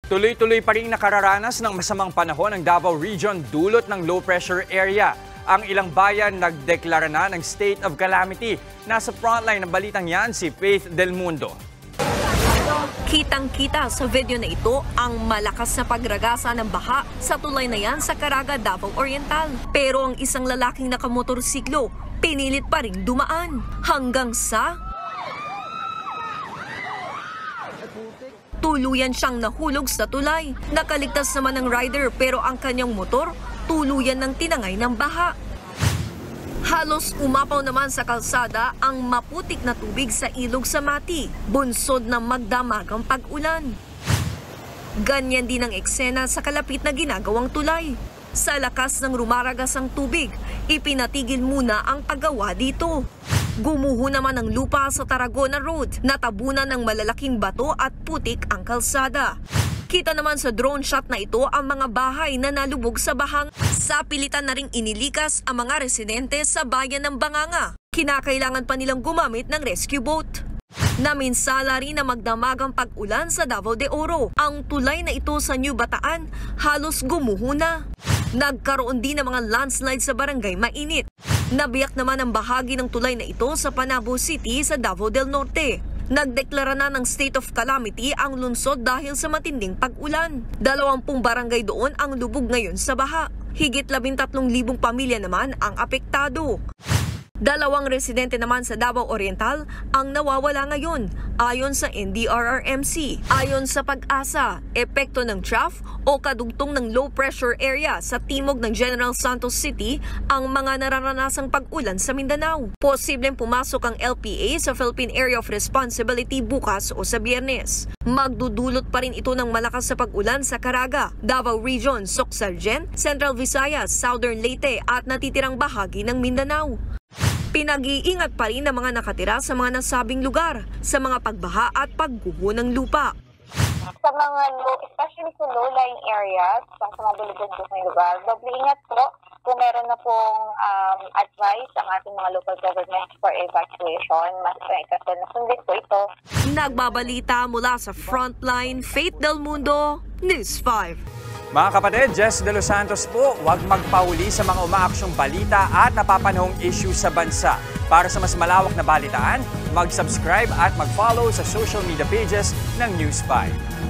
Tuloy-tuloy pa rin nakararanas ng masamang panahon ang Davao Region dulot ng low pressure area. Ang ilang bayan nagdeklara na ng state of calamity. Nasa frontline ng balitang yan si Faith Del Mundo. Kitang-kita sa video na ito ang malakas na pagragasa ng baha sa tulay na yan sa Caraga, Davao Oriental. Pero ang isang lalaking nakamotorsiklo pinilit pa rin dumaan hanggang sa tuluyan siyang nahulog sa tulay. Nakaligtas naman ang rider pero ang kanyang motor tuluyan ng tinangay ng baha. Halos umapaw naman sa kalsada ang maputik na tubig sa ilog sa Mati, bunsod ng magdamagang pag-ulan. Ganyan din ang eksena sa kalapit na ginagawang tulay. Sa lakas ng rumaragas ang tubig, ipinatigil muna ang paggawa dito. Gumuho naman ang lupa sa Tarragona Road, natabunan ng malalaking bato at putik ang kalsada. Kita naman sa drone shot na ito ang mga bahay na nalubog sa bahang. Sa pilitan na ring inilikas ang mga residente sa bayan ng Banganga. Kinakailangan pa nilang gumamit ng rescue boat. Naminsala rin na magdamagang pag-ulan sa Davao de Oro. Ang tulay na ito sa New Bataan halos gumuho na. Nagkaroon din ng mga landslide sa barangay Mainit. Nabiyak naman ang bahagi ng tulay na ito sa Panabo City sa Davao del Norte. Nagdeklara na ng state of calamity ang lungsod dahil sa matinding pag-ulan. 20 barangay doon ang lubog ngayon sa baha. Higit 13,000 pamilya naman ang apektado. 2 residente naman sa Davao Oriental ang nawawala ngayon ayon sa NDRRMC. Ayon sa Pag-asa, epekto ng trough o kadugtong ng low pressure area sa timog ng General Santos City ang mga nararanasang pag-ulan sa Mindanao. Posibleng pumasok ang LPA sa Philippine Area of Responsibility bukas o sa Biyernes. Magdudulot pa rin ito ng malakas sa pag-ulan sa Caraga, Davao Region, Sorsogon, Central Visayas, Southern Leyte at natitirang bahagi ng Mindanao. Pinag-iingat pa rin ang mga nakatira sa mga nasabing lugar sa mga pagbaha at pagguho ng lupa. Sa mga especially sa low-lying areas, sa mga bulubog ng lugar, doble ingat po kung meron na pong advice ang ating mga local governments for evacuation. Mas kasi nasundin po ito. Nagbabalita mula sa Frontline, Faith Del Mundo, News 5. Mga kapatid, Jess De Los Santos po, huwag magpahuli sa mga umaaksyong balita at napapanahong issue sa bansa. Para sa mas malawak na balitaan, mag-subscribe at mag-follow sa social media pages ng News 5.